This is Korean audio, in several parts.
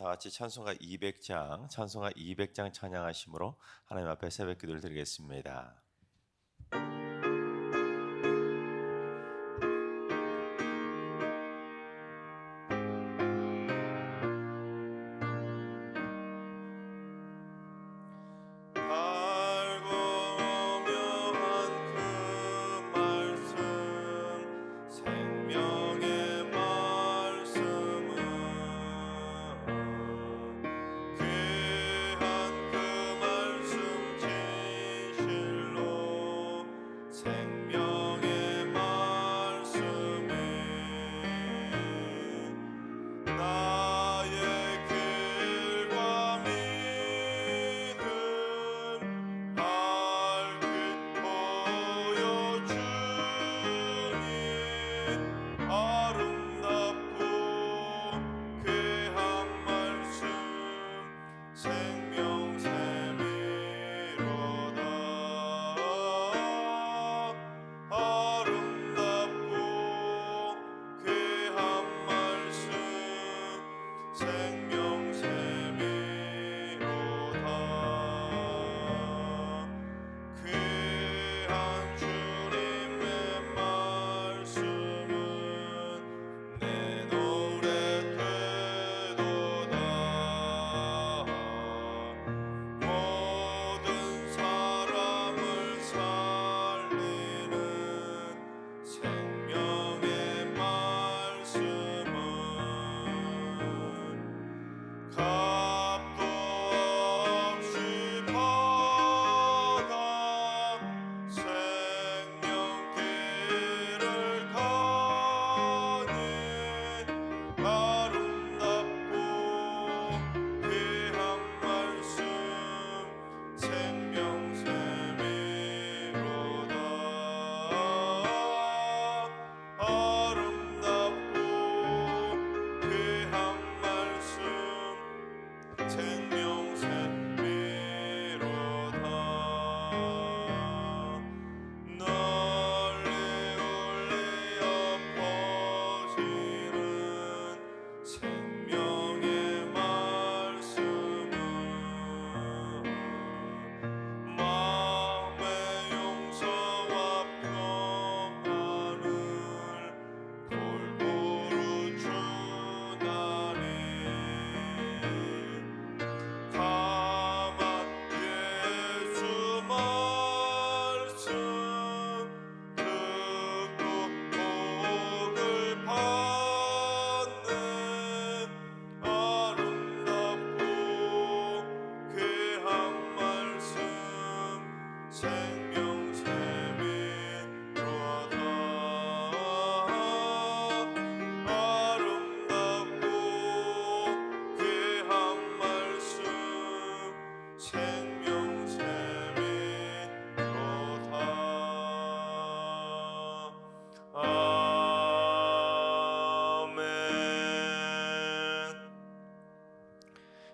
다 같이 찬송가 200장 찬양하심으로 하나님 앞에 새벽 기도를 드리겠습니다.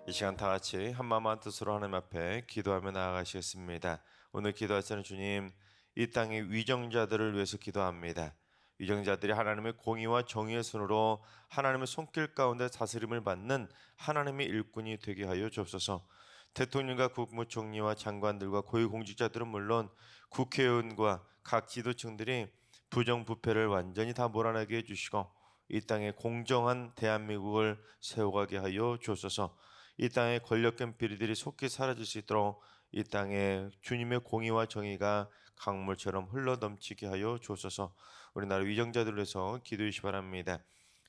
이 시간 다 같이 한마음 한뜻으로 하나님 앞에 기도하며 나아가시겠습니다. 오늘 기도하시는 주님, 이 땅의 위정자들을 위해서 기도합니다. 위정자들이 하나님의 공의와 정의의 손으로 하나님의 손길 가운데 다스림을 받는 하나님의 일꾼이 되게 하여 주옵소서. 대통령과 국무총리와 장관들과 고위공직자들은 물론 국회의원과 각 지도층들이 부정부패를 완전히 다 몰아내게 해주시고 이 땅에 공정한 대한민국을 세워가게 하여 주옵소서. 이 땅의 권력권 비리들이 속히 사라질 수 있도록 이 땅에 주님의 공의와 정의가 강물처럼 흘러넘치게 하여 주옵소서. 우리나라 위정자들을 위해서 기도해 주시기 바랍니다.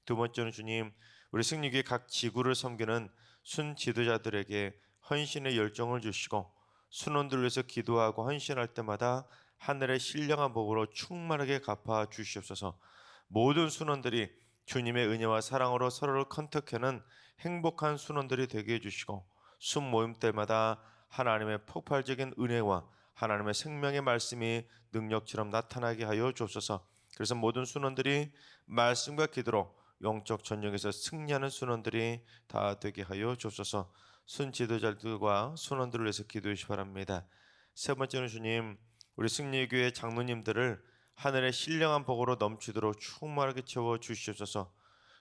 두 번째는 주님, 우리 승리교회 각 지구를 섬기는 순 지도자들에게 헌신의 열정을 주시고 순원들을 위해서 기도하고 헌신할 때마다 하늘의 신령한 복으로 충만하게 갚아 주시옵소서. 모든 순원들이 주님의 은혜와 사랑으로 서로를 컨택하는 행복한 순원들이 되게 해주시고 순 모임 때마다 하나님의 폭발적인 은혜와 하나님의 생명의 말씀이 능력처럼 나타나게 하여 주옵소서. 그래서 모든 순원들이 말씀과 기도로 영적 전쟁에서 승리하는 순원들이 다 되게 하여 주옵소서. 순 지도자들과 순원들을 위해서 기도해 주시기 바랍니다. 세 번째는 주님, 우리 승리교회 장로님들을 하늘의 신령한 복으로 넘치도록 충만하게 채워 주시옵소서.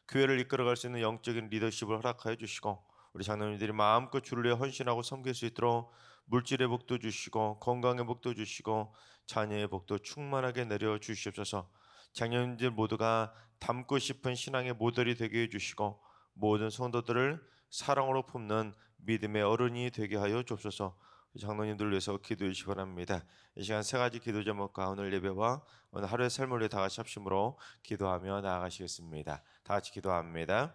교회를 이끌어갈 수 있는 영적인 리더십을 허락하여 주시고 우리 장로님들이 마음껏 주를 위해 헌신하고 섬길 수 있도록 물질의 복도 주시고 건강의 복도 주시고 자녀의 복도 충만하게 내려 주시옵소서. 장로님들 모두가 닮고 싶은 신앙의 모델이 되게 해주시고 모든 성도들을 사랑으로 품는 믿음의 어른이 되게 하여 주옵소서. 장로님들 위해서 기도해 주시기 바랍니다. 이 시간 세 가지 기도 제목과 오늘 예배와 오늘 하루의 삶을 위해 다 같이 합심으로 기도하며 나아가시겠습니다. 다 같이 기도합니다.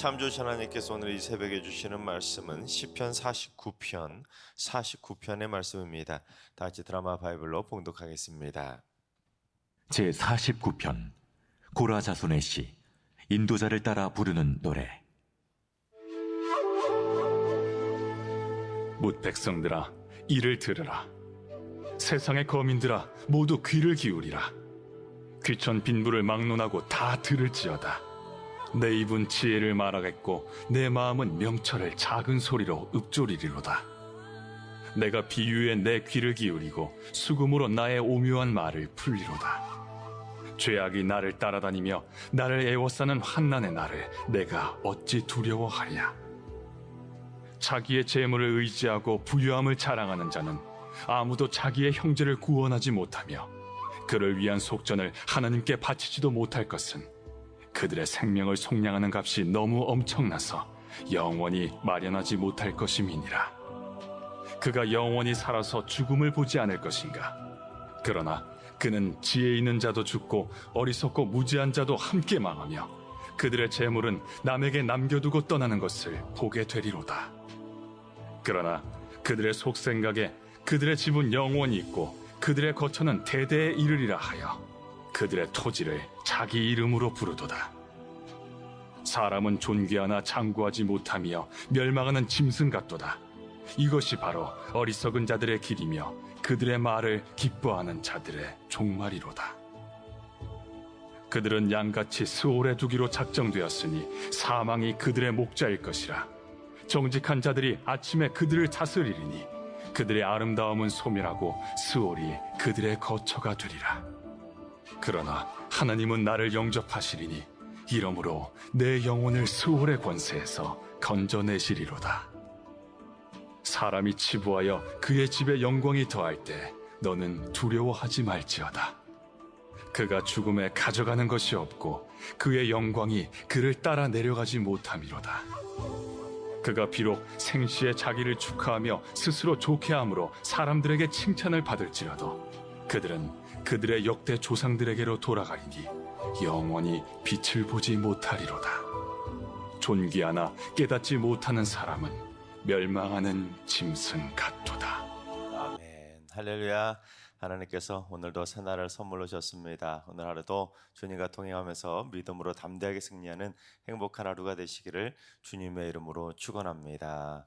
참조신 하나님께서 오늘 이 새벽에 주시는 말씀은 시편 49편의 말씀입니다. 다 같이 드라마 바이블로 봉독하겠습니다. 제49편 고라 자손의 시 인도자를 따라 부르는 노래. 뭇 백성들아 이를 들으라. 세상의 거민들아 모두 귀를 기울이라. 귀천 빈부를 막론하고 다 들을지어다. 내 입은 지혜를 말하겠고 내 마음은 명철을 작은 소리로 읊조리리로다. 내가 비유에 내 귀를 기울이고 수금으로 나의 오묘한 말을 풀리로다. 죄악이 나를 따라다니며 나를 애워싸는 환난의 날을 내가 어찌 두려워하랴. 자기의 재물을 의지하고 부유함을 자랑하는 자는 아무도 자기의 형제를 구원하지 못하며 그를 위한 속전을 하나님께 바치지도 못할 것은 그들의 생명을 속량하는 값이 너무 엄청나서 영원히 마련하지 못할 것임이니라. 그가 영원히 살아서 죽음을 보지 않을 것인가? 그러나 그는 지혜 있는 자도 죽고 어리석고 무지한 자도 함께 망하며 그들의 재물은 남에게 남겨두고 떠나는 것을 보게 되리로다. 그러나 그들의 속생각에 그들의 집은 영원히 있고 그들의 거처는 대대에 이르리라 하여 그들의 토지를 자기 이름으로 부르도다. 사람은 존귀하나 장구하지 못하며 멸망하는 짐승 같도다. 이것이 바로 어리석은 자들의 길이며 그들의 말을 기뻐하는 자들의 종말이로다. 그들은 양같이 스올에 두기로 작정되었으니 사망이 그들의 목자일 것이라. 정직한 자들이 아침에 그들을 다스리리니 그들의 아름다움은 소멸하고 스올이 그들의 거처가 되리라. 그러나 하나님은 나를 영접하시리니 이러므로 내 영혼을 스올의 권세에서 건져내시리로다. 사람이 치부하여 그의 집에 영광이 더할 때 너는 두려워하지 말지어다. 그가 죽음에 가져가는 것이 없고 그의 영광이 그를 따라 내려가지 못함이로다. 그가 비록 생시에 자기를 축하하며 스스로 좋게함으로 사람들에게 칭찬을 받을지라도 그들은 그들의 역대 조상들에게로 돌아가리니 영원히 빛을 보지 못하리로다. 존귀하나 깨닫지 못하는 사람은 멸망하는 짐승 같도다. 아멘. 할렐루야. 하나님께서 오늘도 새날을 선물로 주셨습니다. 오늘 하루도 주님과 동행하면서 믿음으로 담대하게 승리하는 행복한 하루가 되시기를 주님의 이름으로 축원합니다.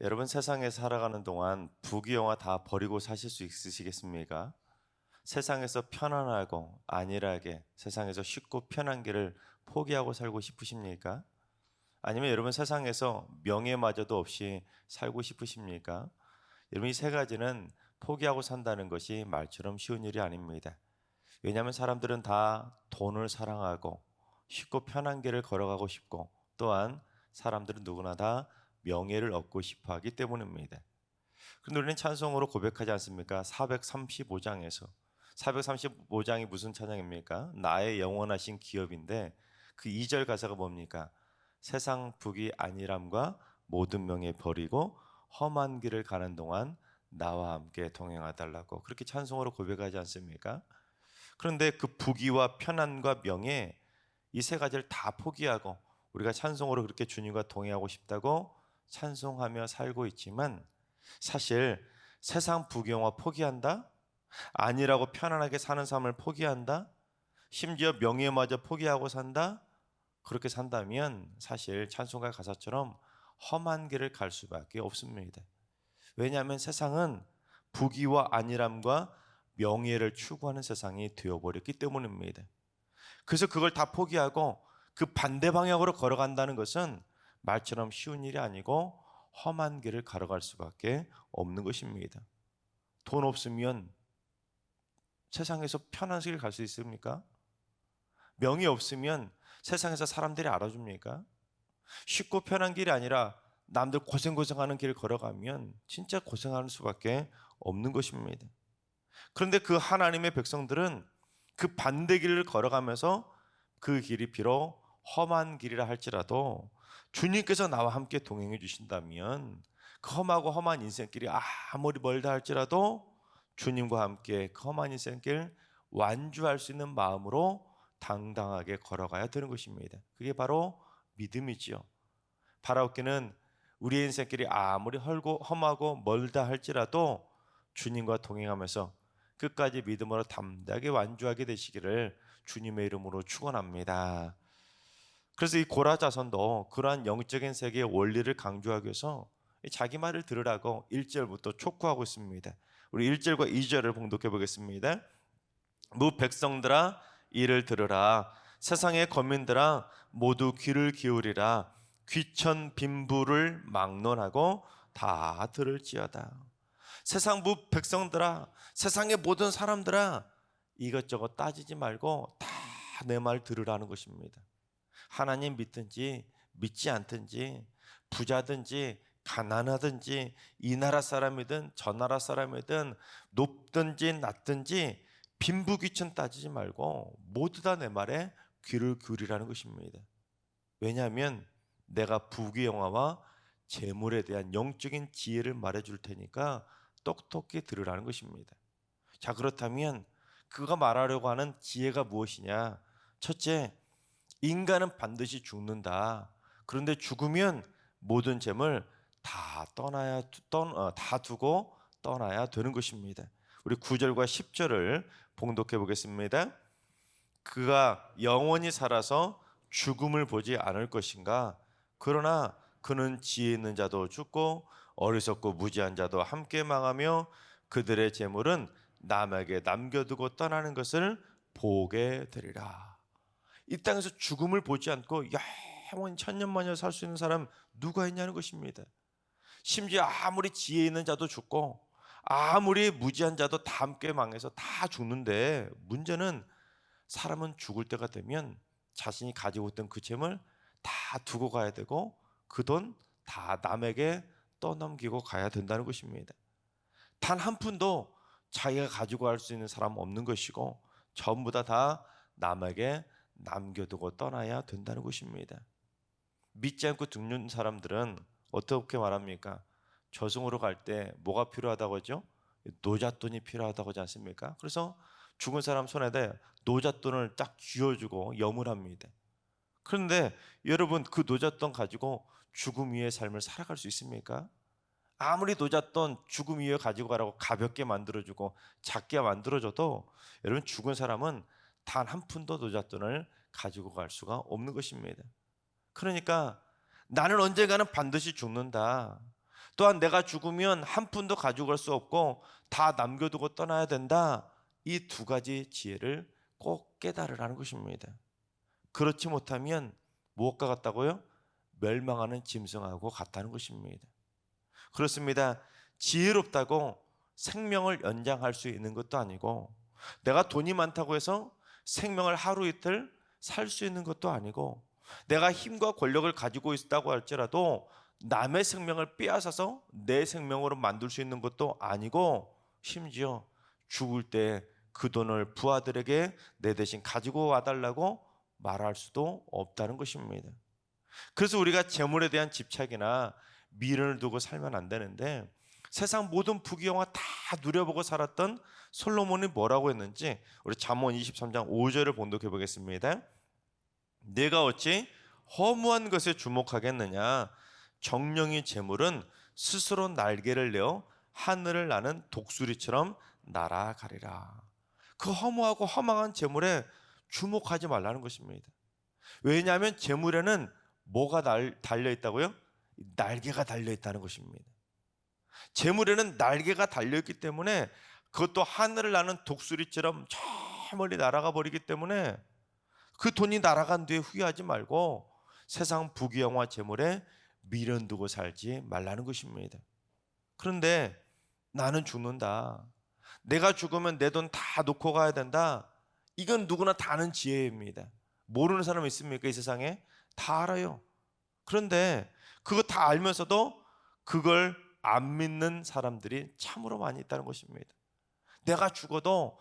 여러분, 세상에 살아가는 동안 부귀영화 다 버리고 사실 수 있으시겠습니까? 세상에서 편안하고 안일하게 세상에서 쉽고 편한 길을 포기하고 살고 싶으십니까? 아니면 여러분 세상에서 명예마저도 없이 살고 싶으십니까? 여러분, 이 세 가지는 포기하고 산다는 것이 말처럼 쉬운 일이 아닙니다. 왜냐하면 사람들은 다 돈을 사랑하고 쉽고 편한 길을 걸어가고 싶고 또한 사람들은 누구나 다 명예를 얻고 싶어 하기 때문입니다. 그런데 우리는 찬송으로 고백하지 않습니까? 435장에서 435장이 무슨 찬양입니까? 나의 영원하신 기업인데 그 2절 가사가 뭡니까? 세상 부귀 안일함과 모든 명예 버리고 험한 길을 가는 동안 나와 함께 동행하달라고 그렇게 찬송으로 고백하지 않습니까? 그런데 그 부귀와 편안과 명예 이 세 가지를 다 포기하고 우리가 찬송으로 그렇게 주님과 동행하고 싶다고 찬송하며 살고 있지만 사실 세상 부귀영화 포기한다? 아니라고 편안하게 사는 삶을 포기한다? 심지어 명예마저 포기하고 산다? 그렇게 산다면 사실 찬송가 가사처럼 험한 길을 갈 수밖에 없습니다. 왜냐하면 세상은 부귀와 안일함과 명예를 추구하는 세상이 되어버렸기 때문입니다. 그래서 그걸 다 포기하고 그 반대 방향으로 걸어간다는 것은 말처럼 쉬운 일이 아니고 험한 길을 걸어갈 수밖에 없는 것입니다. 돈 없으면 세상에서 편한 길 갈 수 있습니까? 명예 없으면 세상에서 사람들이 알아줍니까? 쉽고 편한 길이 아니라 남들 고생하는 길을 걸어가면 진짜 고생하는 수밖에 없는 것입니다. 그런데 그 하나님의 백성들은 그 반대 길을 걸어가면서 그 길이 비록 험한 길이라 할지라도 주님께서 나와 함께 동행해 주신다면 그 험하고 험한 인생길이 아무리 멀다 할지라도 주님과 함께 그 험한 인생길 완주할 수 있는 마음으로 당당하게 걸어가야 되는 것입니다. 그게 바로 믿음이지요. 바라옵기는 우리의 인생길이 아무리 험하고 멀다 할지라도 주님과 동행하면서 끝까지 믿음으로 담대하게 완주하게 되시기를 주님의 이름으로 축원합니다. 그래서 이 고라자손도 그러한 영적인 세계의 원리를 강조하기 위해서 자기 말을 들으라고 1절부터 촉구하고 있습니다. 우리 1절과 2절을 봉독해 보겠습니다. 무 백성들아 이를 들으라. 세상의 거민들아 모두 귀를 기울이라. 귀천 빈부를 막론하고 다 들을지어다. 세상 백성들아, 세상의 모든 사람들아, 이것저것 따지지 말고 다 내 말 들으라는 것입니다. 하나님 믿든지 믿지 않든지, 부자든지 가난하든지, 이 나라 사람이든 저 나라 사람이든, 높든지 낮든지 빈부귀천 따지지 말고 모두 다 내 말에 귀를 기울이라는 것입니다. 왜냐하면 내가 부귀영화와 재물에 대한 영적인 지혜를 말해줄 테니까 똑똑히 들으라는 것입니다. 자, 그렇다면 그가 말하려고 하는 지혜가 무엇이냐? 첫째, 인간은 반드시 죽는다. 그런데 죽으면 모든 재물 다 다 두고 떠나야 되는 것입니다. 우리 9절과 10절을 봉독해 보겠습니다. 그가 영원히 살아서 죽음을 보지 않을 것인가? 그러나 그는 지혜 있는 자도 죽고 어리석고 무지한 자도 함께 망하며 그들의 재물은 남에게 남겨두고 떠나는 것을 보게 되리라. 이 땅에서 죽음을 보지 않고 영원히 천년만년 살 수 있는 사람 누가 있냐는 것입니다. 심지어 아무리 지혜 있는 자도 죽고 아무리 무지한 자도 다 함께 망해서 다 죽는데, 문제는 사람은 죽을 때가 되면 자신이 가지고 있던 그 재물 다 두고 가야 되고 그 돈 다 남에게 떠넘기고 가야 된다는 것입니다. 단 한 푼도 자기가 가지고 갈 수 있는 사람은 없는 것이고 전부 다 남에게 남겨두고 떠나야 된다는 것입니다. 믿지 않고 죽는 사람들은 어떻게 말합니까? 저승으로 갈 때 뭐가 필요하다고 하죠? 노잣돈이 필요하다고 하지 않습니까? 그래서 죽은 사람 손에다 노잣돈을 딱 쥐어주고 염을 합니다. 그런데 여러분, 그 노잣돈 가지고 죽음 위의 삶을 살아갈 수 있습니까? 아무리 노잣돈 죽음 위에 가지고 가라고 가볍게 만들어주고 작게 만들어줘도 여러분, 죽은 사람은 단 한 푼도 노잣돈을 가지고 갈 수가 없는 것입니다. 그러니까 나는 언젠가는 반드시 죽는다. 또한 내가 죽으면 한 푼도 가지고 갈 수 없고 다 남겨두고 떠나야 된다. 이 두 가지 지혜를 꼭 깨달으라는 것입니다. 그렇지 못하면 무엇과 같다고요? 멸망하는 짐승하고 같다는 것입니다. 그렇습니다. 지혜롭다고 생명을 연장할 수 있는 것도 아니고, 내가 돈이 많다고 해서 생명을 하루 이틀 살 수 있는 것도 아니고, 내가 힘과 권력을 가지고 있다고 할지라도 남의 생명을 빼앗아서 내 생명으로 만들 수 있는 것도 아니고, 심지어 죽을 때 그 돈을 부하들에게 내 대신 가지고 와달라고 말할 수도 없다는 것입니다. 그래서 우리가 재물에 대한 집착이나 미련을 두고 살면 안 되는데, 세상 모든 부귀영화 다 누려보고 살았던 솔로몬이 뭐라고 했는지 우리 잠언 23장 5절을 봉독해 보겠습니다. 내가 어찌 허무한 것에 주목하겠느냐? 정령이 재물은 스스로 날개를 내어 하늘을 나는 독수리처럼 날아가리라. 그 허무하고 허망한 재물에 주목하지 말라는 것입니다. 왜냐하면 재물에는 뭐가 달려 있다고요? 날개가 달려 있다는 것입니다. 재물에는 날개가 달려 있기 때문에, 그것도 하늘을 나는 독수리처럼 저 멀리 날아가 버리기 때문에 그 돈이 날아간 뒤에 후회하지 말고 세상 부귀영화 재물에 미련 두고 살지 말라는 것입니다. 그런데 나는 죽는다, 내가 죽으면 내 돈 다 놓고 가야 된다, 이건 누구나 다 아는 지혜입니다. 모르는 사람 있습니까? 이 세상에 다 알아요. 그런데 그거 다 알면서도 그걸 안 믿는 사람들이 참으로 많이 있다는 것입니다. 내가 죽어도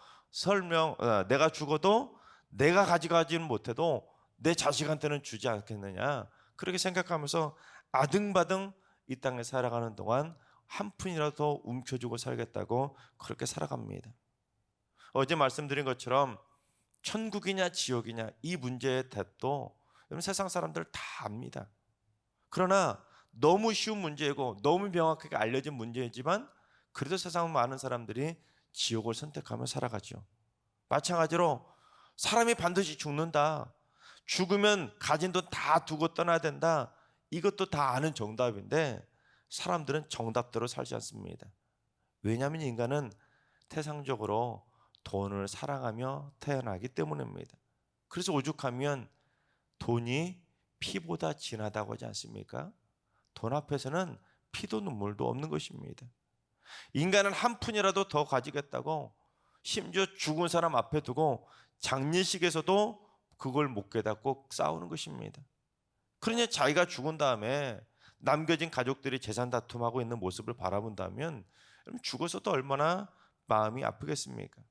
내가 가져가지는 못해도 내 자식한테는 주지 않겠느냐, 그렇게 생각하면서 아등바등 이 땅에 살아가는 동안 한 푼이라도 더 움켜쥐고 살겠다고 그렇게 살아갑니다. 어제 말씀드린 것처럼 천국이냐 지옥이냐 이 문제의 답도 여러분 세상 사람들 다 압니다. 그러나 너무 쉬운 문제이고 너무 명확하게 알려진 문제이지만 그래도 세상 많은 사람들이 지옥을 선택하며 살아가죠. 마찬가지로 사람이 반드시 죽는다, 죽으면 가진 돈 다 두고 떠나야 된다, 이것도 다 아는 정답인데 사람들은 정답대로 살지 않습니다. 왜냐하면 인간은 태생적으로 돈을 사랑하며 태어나기 때문입니다. 그래서 오죽하면 돈이 피보다 진하다고 하지 않습니까? 돈 앞에서는 피도 눈물도 없는 것입니다. 인간은 한 푼이라도 더 가지겠다고 심지어 죽은 사람 앞에 두고 장례식에서도 그걸 못 깨닫고 싸우는 것입니다. 그러니 자기가 죽은 다음에 남겨진 가족들이 재산 다툼하고 있는 모습을 바라본다면 죽어서도 얼마나 마음이 아프겠습니까?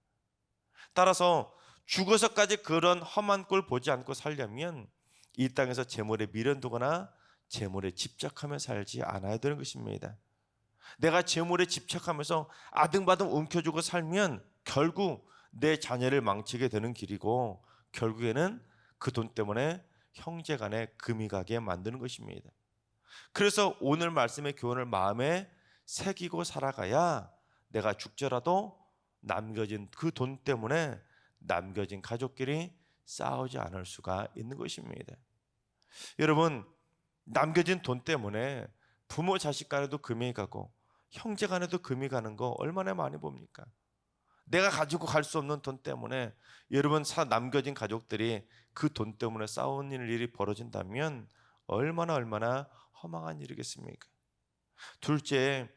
따라서 죽어서까지 그런 험한 꼴 보지 않고 살려면 이 땅에서 재물에 미련두거나 재물에 집착하며 살지 않아야 되는 것입니다. 내가 재물에 집착하면서 아등바등 움켜쥐고 살면 결국 내 자녀를 망치게 되는 길이고 결국에는 그 돈 때문에 형제간에 금이 가게 만드는 것입니다. 그래서 오늘 말씀의 교훈을 마음에 새기고 살아가야 내가 죽더라도 남겨진 그 돈 때문에 남겨진 가족끼리 싸우지 않을 수가 있는 것입니다. 여러분, 남겨진 돈 때문에 부모 자식 간에도 금이 가고 형제 간에도 금이 가는 거 얼마나 많이 봅니까? 내가 가지고 갈 수 없는 돈 때문에 여러분 남겨진 가족들이 그 돈 때문에 싸우는 일이 벌어진다면 얼마나 허망한 일이겠습니까? 둘째,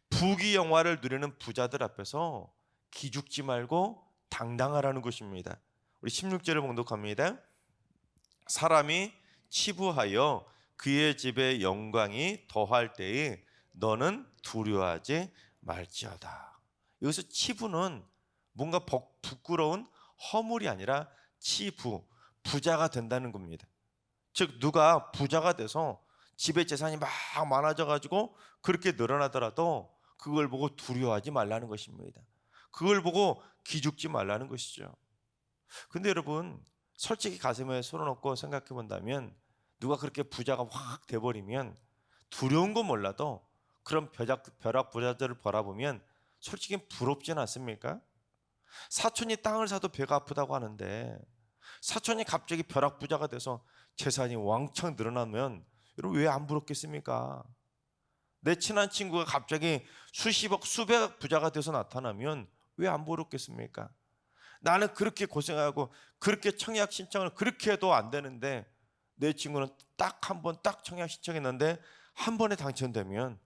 부귀영화를 누리는 부자들 앞에서 기죽지 말고 당당하라는 것입니다. 우리 16절을 봉독합니다. 사람이 치부하여 그의 집에 영광이 더할 때에 너는 두려워하지 말지어다. 여기서 치부는 뭔가 부끄러운 허물이 아니라 치부, 부자가 된다는 겁니다. 즉 누가 부자가 돼서 집에 재산이 막 많아져 가지고 그렇게 늘어나더라도 그걸 보고 두려워하지 말라는 것입니다. 그걸 보고 기죽지 말라는 것이죠. 근데 여러분, 솔직히 가슴에 손을 얹고 생각해 본다면 누가 그렇게 부자가 확 돼버리면 두려운 건 몰라도 그런 벼락 부자들을 바라보면 솔직히 부럽지는 않습니까? 사촌이 땅을 사도 배가 아프다고 하는데 사촌이 갑자기 벼락 부자가 돼서 재산이 왕창 늘어나면 여러분 왜 안 부럽겠습니까? 내 친한 친구가 갑자기 수십억 수백억 부자가 돼서 나타나면 왜 안 부럽겠습니까? 나는 그렇게 고생하고 그렇게 청약 신청을 그렇게 해도 안 되는데 내 친구는 딱 한 번 딱 청약 신청했는데 한 번에 당첨되면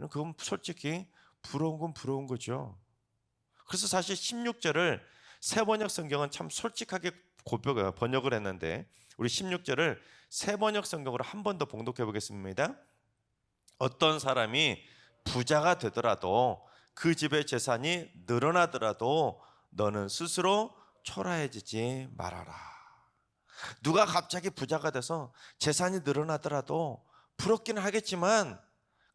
그건 솔직히 부러운 건 부러운 거죠. 그래서 사실 16절을 새번역 성경은 참 솔직하게 번역을 했는데 우리 16절을 새번역 성경으로 한 번 더 봉독해 보겠습니다. 어떤 사람이 부자가 되더라도 그 집의 재산이 늘어나더라도 너는 스스로 초라해지지 말아라. 누가 갑자기 부자가 돼서 재산이 늘어나더라도 부럽기는 하겠지만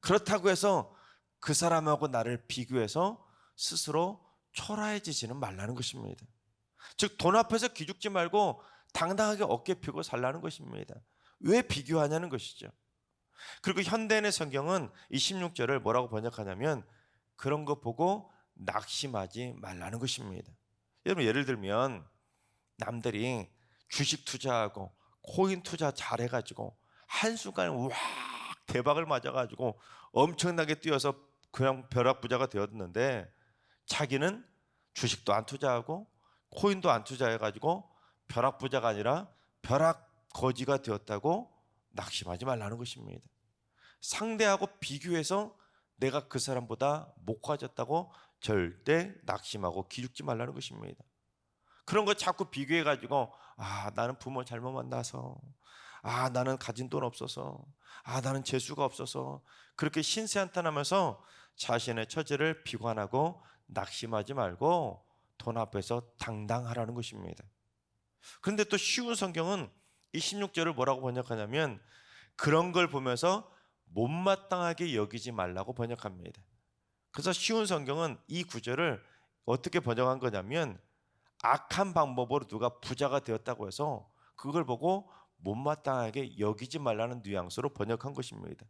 그렇다고 해서 그 사람하고 나를 비교해서 스스로 초라해지지는 말라는 것입니다. 즉 돈 앞에서 기죽지 말고 당당하게 어깨 펴고 살라는 것입니다. 왜 비교하냐는 것이죠. 그리고 현대인의 성경은 이 16절을 뭐라고 번역하냐면 그런 거 보고 낙심하지 말라는 것입니다. 여러분 예를 들면 남들이 주식 투자하고 코인 투자 잘해가지고 한순간에 와 대박을 맞아가지고 엄청나게 뛰어서 그냥 벼락부자가 되었는데 자기는 주식도 안 투자하고 코인도 안 투자해가지고 벼락부자가 아니라 벼락거지가 되었다고 낙심하지 말라는 것입니다. 상대하고 비교해서 내가 그 사람보다 못 가졌다고 절대 낙심하고 기죽지 말라는 것입니다. 그런 거 자꾸 비교해가지고 나는 부모 잘못 만나서 나는 가진 돈 없어서 나는 재수가 없어서 그렇게 신세한탄하면서 자신의 처지를 비관하고 낙심하지 말고 돈 앞에서 당당하라는 것입니다. 그런데 또 쉬운 성경은 이 16절을 뭐라고 번역하냐면 그런 걸 보면서 못마땅하게 여기지 말라고 번역합니다. 그래서 쉬운 성경은 이 구절을 어떻게 번역한 거냐면 악한 방법으로 누가 부자가 되었다고 해서 그걸 보고 못마땅하게 여기지 말라는 뉘앙스로 번역한 것입니다.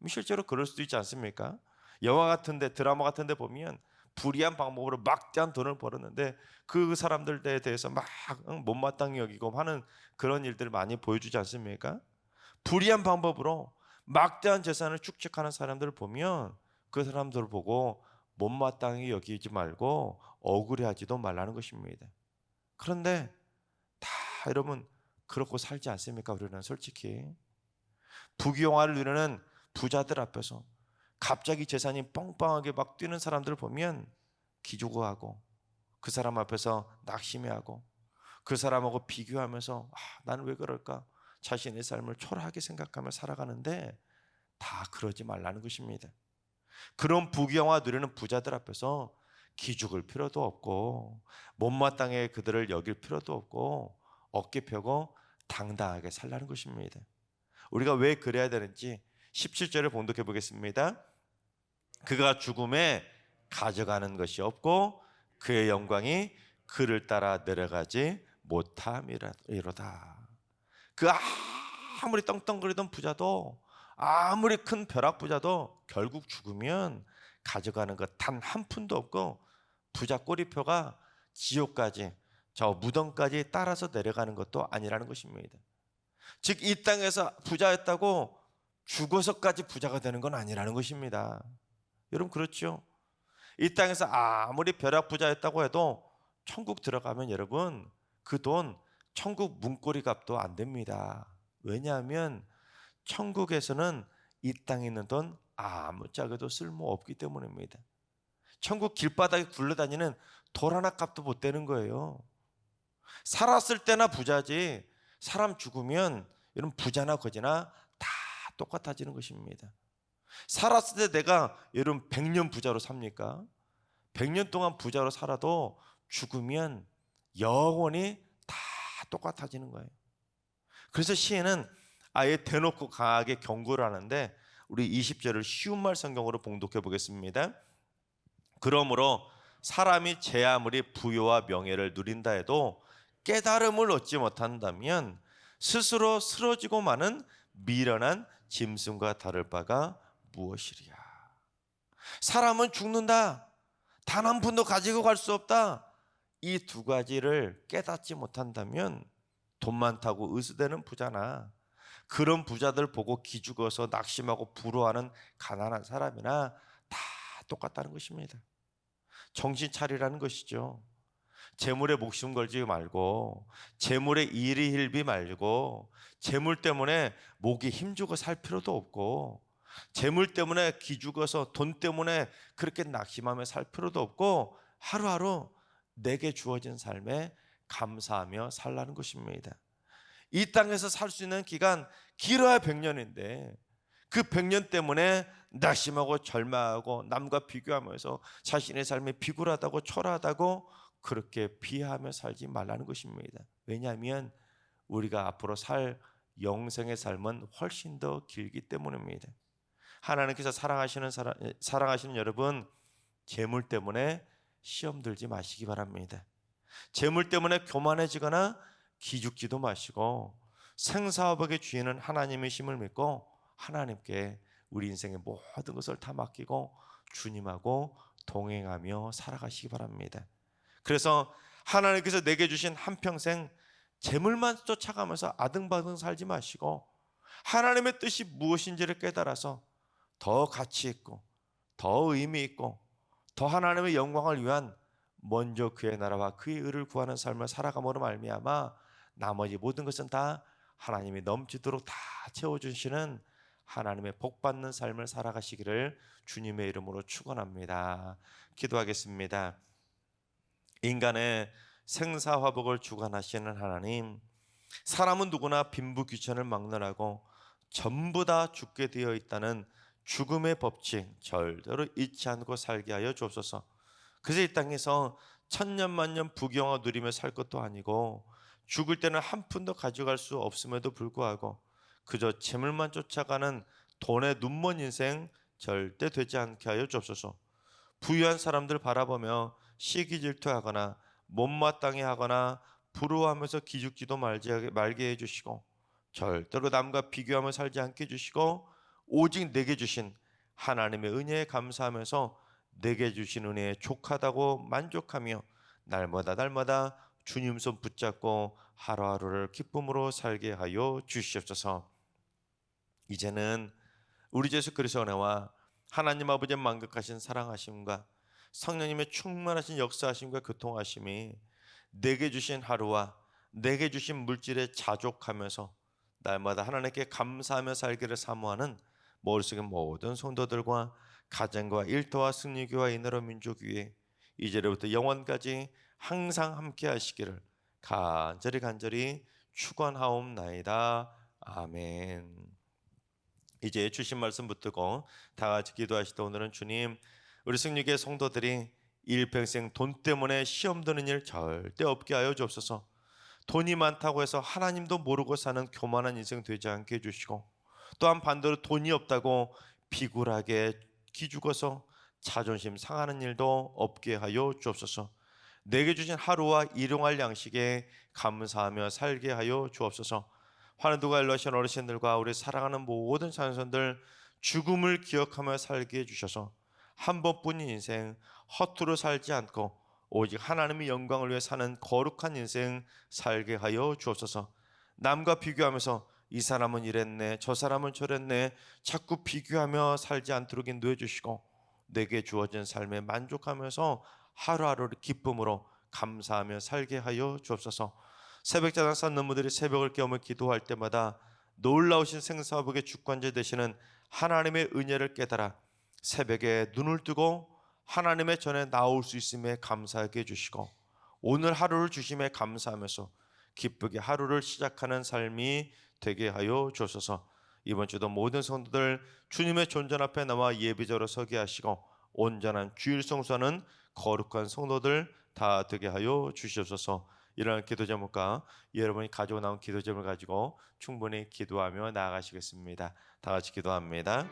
실제로 그럴 수도 있지 않습니까? 영화 같은데 드라마 같은데 보면 불의한 방법으로 막대한 돈을 벌었는데 그 사람들에 대해서 막 못마땅히 여기고 하는 그런 일들을 많이 보여주지 않습니까? 불의한 방법으로 막대한 재산을 축적하는 사람들을 보면 그 사람들을 보고 못마땅히 여기지 말고 억울해하지도 말라는 것입니다. 그런데 다 여러분 그렇고 살지 않습니까? 우리는 솔직히 부귀영화를 누리는 부자들 앞에서 갑자기 재산이 뻥뻥하게 막 뛰는 사람들을 보면 기죽어하고 그 사람 앞에서 낙심해하고 그 사람하고 비교하면서 나는 왜 그럴까? 자신의 삶을 초라하게 생각하며 살아가는데 다 그러지 말라는 것입니다. 그런 부귀영화 누리는 부자들 앞에서 기죽을 필요도 없고 못마땅해 그들을 여길 필요도 없고 어깨 펴고 당당하게 살라는 것입니다. 우리가 왜 그래야 되는지 17절을 봉독해 보겠습니다. 그가 죽음에 가져가는 것이 없고 그의 영광이 그를 따라 내려가지 못함이로다. 그 아무리 떵떵거리던 부자도 아무리 큰 벼락 부자도 결국 죽으면 가져가는 것 단 한 푼도 없고 부자 꼬리표가 지옥까지 저 무덤까지 따라서 내려가는 것도 아니라는 것입니다. 즉 이 땅에서 부자였다고 죽어서까지 부자가 되는 건 아니라는 것입니다. 여러분 그렇죠? 이 땅에서 아무리 벼락 부자였다고 해도 천국 들어가면 여러분 그 돈 천국 문고리 값도 안 됩니다. 왜냐하면 천국에서는 이 땅에 있는 돈 아무짝에도 쓸모없기 때문입니다. 천국 길바닥에 굴러다니는 돌 하나 값도 못 되는 거예요. 살았을 때나 부자지 사람 죽으면 이런 부자나 거지나 다 똑같아지는 것입니다. 살았을 때 내가 여러분 100년 부자로 삽니까? 100년 동안 부자로 살아도 죽으면 영원히 다 똑같아지는 거예요. 그래서 시인은 아예 대놓고 강하게 경고를 하는데 우리 20절을 쉬운 말 성경으로 봉독해 보겠습니다. 그러므로 사람이 제 아무리 부요와 명예를 누린다 해도 깨달음을 얻지 못한다면 스스로 쓰러지고 마는 미련한 짐승과 다를 바가 무엇이랴. 사람은 죽는다. 단 한 푼도 가지고 갈 수 없다. 이 두 가지를 깨닫지 못한다면 돈 많다고 의수되는 부자나 그런 부자들 보고 기죽어서 낙심하고 부러워하는 가난한 사람이나 다 똑같다는 것입니다. 정신 차리라는 것이죠. 재물에 목숨 걸지 말고 재물에 일희일비 말고 재물 때문에 목이 힘주고 살 필요도 없고 재물 때문에 기죽어서 돈 때문에 그렇게 낙심하며 살 필요도 없고 하루하루 내게 주어진 삶에 감사하며 살라는 것입니다. 이 땅에서 살 수 있는 기간 길어야 100년인데 그 100년 때문에 낙심하고 절망하고 남과 비교하면서 자신의 삶이 비굴하다고 초라하다고 그렇게 비하하며 살지 말라는 것입니다. 왜냐하면 우리가 앞으로 살 영생의 삶은 훨씬 더 길기 때문입니다. 하나님께서 사랑하시는 여러분, 재물 때문에 시험 들지 마시기 바랍니다. 재물 때문에 교만해지거나 기죽지도 마시고 생사화복의 주인은 하나님이심을 믿고 하나님께 우리 인생의 모든 것을 다 맡기고 주님하고 동행하며 살아가시기 바랍니다. 그래서 하나님께서 내게 주신 한평생 재물만 쫓아가면서 아등바등 살지 마시고 하나님의 뜻이 무엇인지를 깨달아서 더 가치 있고 더 의미 있고 더 하나님의 영광을 위한 먼저 그의 나라와 그의 의를 구하는 삶을 살아감으로 말미암아 나머지 모든 것은 다 하나님이 넘치도록 다 채워주시는 하나님의 복받는 삶을 살아가시기를 주님의 이름으로 축원합니다. 기도하겠습니다. 인간의 생사화복을 주관하시는 하나님, 사람은 누구나 빈부귀천을 막론하고 전부 다 죽게 되어 있다는 죽음의 법칙 절대로 잊지 않고 살게 하여 주옵소서. 그래서 이 땅에서 천년만년 부귀영화 누리며 살 것도 아니고 죽을 때는 한 푼도 가져갈 수 없음에도 불구하고 그저 재물만 쫓아가는 돈에 눈먼 인생 절대 되지 않게 하여 주옵소서. 부유한 사람들 바라보며 시기 질투하거나 못마땅해 하거나 부러워하면서 기죽지도 말게 해주시고 절대로 남과 비교하며 살지 않게 해주시고 오직 내게 주신 하나님의 은혜에 감사하면서 내게 주신 은혜에 족하다고 만족하며 날마다 주님 손 붙잡고 하루하루를 기쁨으로 살게 하여 주시옵소서. 이제는 우리 예수 그리스도의 은혜와 하나님 아버지의 만극하신 사랑하심과 성령님의 충만하신 역사하심과 교통하심이 내게 주신 하루와 내게 주신 물질에 자족하면서 날마다 하나님께 감사하며 살기를 사모하는 머릿속의 모든 성도들과 가정과 일터와 승리교와 이 나라 민족 위에 이제로부터 영원까지 항상 함께 하시기를 간절히 축원하옵나이다. 아멘. 이제 주신 말씀 붙들고 다 같이 기도하시다. 오늘은 주님, 우리 승리교회 성도들이 일평생 돈 때문에 시험 드는 일 절대 없게 하여 주옵소서. 돈이 많다고 해서 하나님도 모르고 사는 교만한 인생 되지 않게 해주시고, 또한 반대로 돈이 없다고 비굴하게 기죽어서 자존심 상하는 일도 없게 하여 주옵소서. 내게 주신 하루와 일용할 양식에 감사하며 살게 하여 주옵소서. 환우두가 일러신 어르신들과 우리 사랑하는 모든 자손들 죽음을 기억하며 살게 해주셔서 한 번뿐인 인생 허투루 살지 않고 오직 하나님의 영광을 위해 사는 거룩한 인생 살게 하여 주옵소서. 남과 비교하면서 이 사람은 이랬네, 저 사람은 저랬네 자꾸 비교하며 살지 않도록 인도해 주시고, 내게 주어진 삶에 만족하면서 하루하루를 기쁨으로 감사하며 살게 하여 주옵소서. 새벽자당 쌓는 분들이 새벽을 깨우며 기도할 때마다 놀라우신 생사복의 주권자 되시는 하나님의 은혜를 깨달아 새벽에 눈을 뜨고 하나님의 전에 나올 수 있음에 감사하게 해주시고, 오늘 하루를 주심에 감사하면서 기쁘게 하루를 시작하는 삶이 되게 하여 주옵소서. 이번 주도 모든 성도들 주님의 존전 앞에 나와 예비자로 서게 하시고 온전한 주일 성수하는 거룩한 성도들 다 되게 하여 주시옵소서. 이러한 기도 제목과 여러분이 가지고 나온 기도 제목을 가지고 충분히 기도하며 나아가시겠습니다. 다 같이 기도합니다.